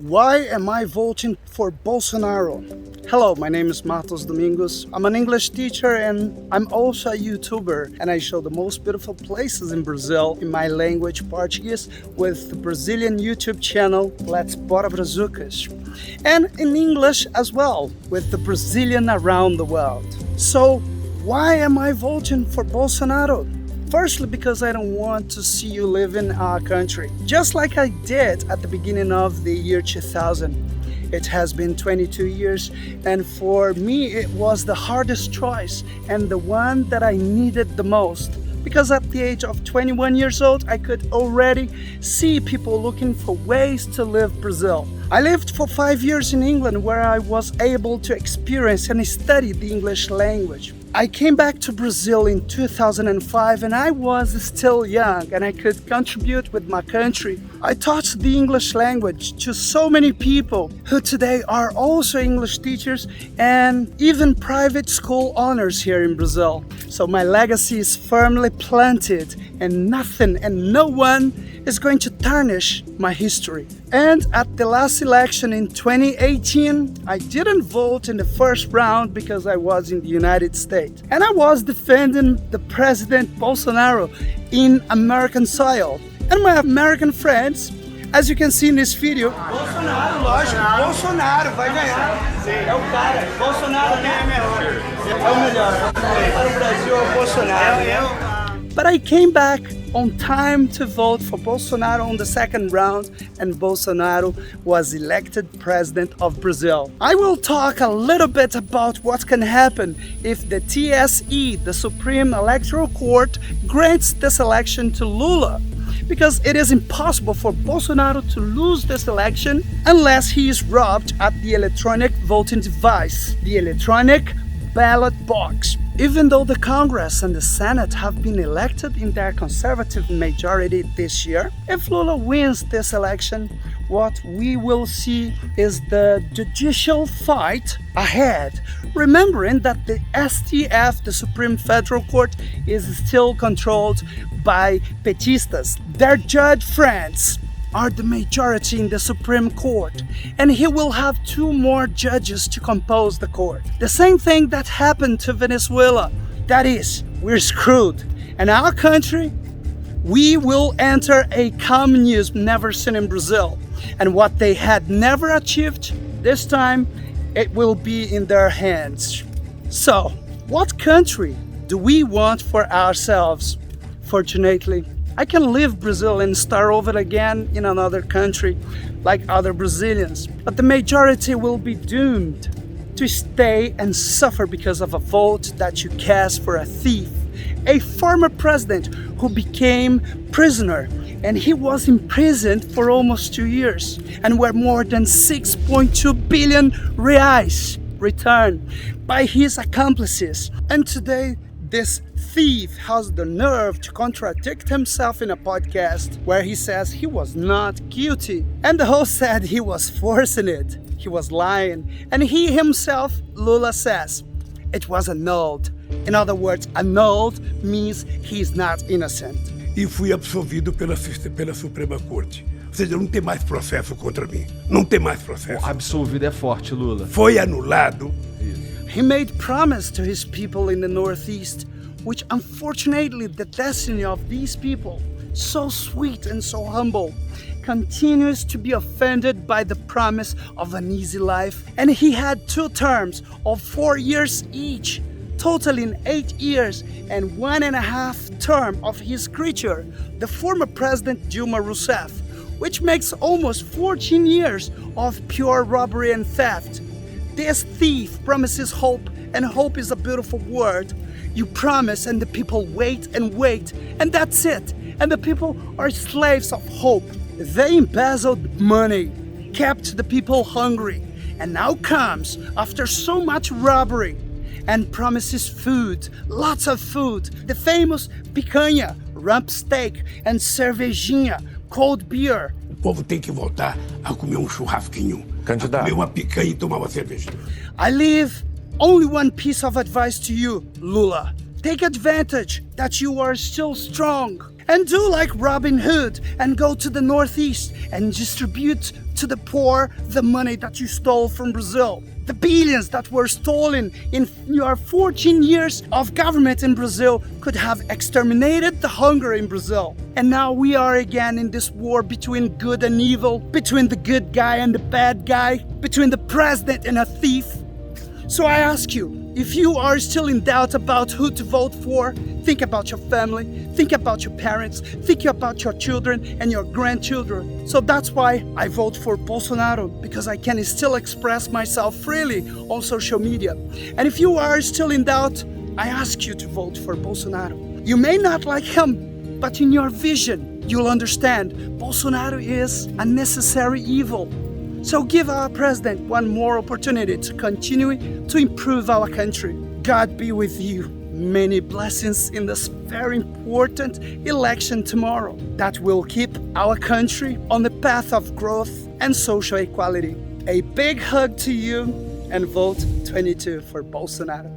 Why am I voting for Bolsonaro? Hello, my name is Mattos Domingos. I'm an English teacher and I'm also a YouTuber, and I show the most beautiful places in Brazil in my language, Portuguese, with the Brazilian YouTube channel Let's Bora Brazucas, and in English as well with the Brazilian Around the World. So why am I voting for Bolsonaro? Firstly, because I don't want to see you live in our country, just like I did at the beginning of the year 2000. It has been 22 years, and for me it was the hardest choice and the one that I needed the most. Because at the age of 21 years old, I could already see people looking for ways to live Brazil. I lived for 5 years in England, where I was able to experience and study the English language. I came back to Brazil in 2005 and I was still young and I could contribute with my country. I taught the English language to so many people who today are also English teachers and even private school owners here in Brazil. So my legacy is firmly planted and nothing and no one is going to tarnish my history. And at the last election in 2018, I didn't vote in the first round because I was in the United States. And I was defending the President Bolsonaro in American soil. And my American friends, as you can see in this video, Bolsonaro, lógico, Bolsonaro vai ganhar. É o cara, Bolsonaro é melhor. É o melhor. Para o Brasil é o Bolsonaro. But I came back on time to vote for Bolsonaro on the second round, and Bolsonaro was elected president of Brazil. I will talk a little bit about what can happen if the TSE, the Supreme Electoral Court, grants this election to Lula. Because it is impossible for Bolsonaro to lose this election unless he is robbed at the electronic voting device, the electronic ballot box. Even though the Congress and the Senate have been elected in their conservative majority this year, if Lula wins this election, what we will see is the judicial fight ahead, remembering that the STF, the Supreme Federal Court, is still controlled by petistas. Their judge friends are the majority in the Supreme Court, and he will have 2 more judges to compose the court. The same thing that happened to Venezuela. That is, we're screwed. And our country, we will enter a communism never seen in Brazil. And what they had never achieved, this time, it will be in their hands. So, what country do we want for ourselves? Fortunately, I can leave Brazil and start over again in another country like other Brazilians, but the majority will be doomed to stay and suffer because of a vote that you cast for a thief, a former president who became prisoner, and he was imprisoned for almost 2 years, and where more than 6.2 billion reais returned by his accomplices. And today, this thief has the nerve to contradict himself in a podcast where he says he was not guilty. And the host said he was forcing it. He was lying. And he himself, Lula, says it was annulled. In other words, annulled means he's not innocent. E fui absolvido pela Suprema Corte. Ou seja, não tem mais processo contra mim. Não tem mais processo. Absolvido é forte, Lula. Foi anulado. He made promise to his people in the Northeast, which unfortunately the destiny of these people, so sweet and so humble, continues to be offended by the promise of an easy life. And he had 2 terms of 4 years each, totaling 8 years and 1.5 term of his creature, the former president Dilma Rousseff, which makes almost 14 years of pure robbery and theft. This thief promises hope, and hope is a beautiful word. You promise and the people wait and wait, and that's it. And the people are slaves of hope. They embezzled money, kept the people hungry, and now comes, after so much robbery, and promises food, lots of food, the famous picanha, rump steak, and cervejinha, cold beer. O povo tem que voltar a comer churrasquinho, Candidato. a comer uma picanha e tomar uma cervejinha. I leave only one piece of advice to you, Lula. Take advantage that you are still strong and do like Robin Hood and go to the Northeast and distribute to the poor the money that you stole from Brazil. The billions that were stolen in your 14 years of government in Brazil could have exterminated the hunger in Brazil. And now we are again in this war between good and evil, between the good guy and the bad guy, between the president and a thief. So I ask you, if you are still in doubt about who to vote for, think about your family, think about your parents, think about your children and your grandchildren. So that's why I vote for Bolsonaro, because I can still express myself freely on social media. And if you are still in doubt, I ask you to vote for Bolsonaro. You may not like him, but in your vision, you'll understand Bolsonaro is a necessary evil. So give our president one more opportunity to continue to improve our country. God be with you. Many blessings in this very important election tomorrow that will keep our country on the path of growth and social equality. A big hug to you and vote 22 for Bolsonaro.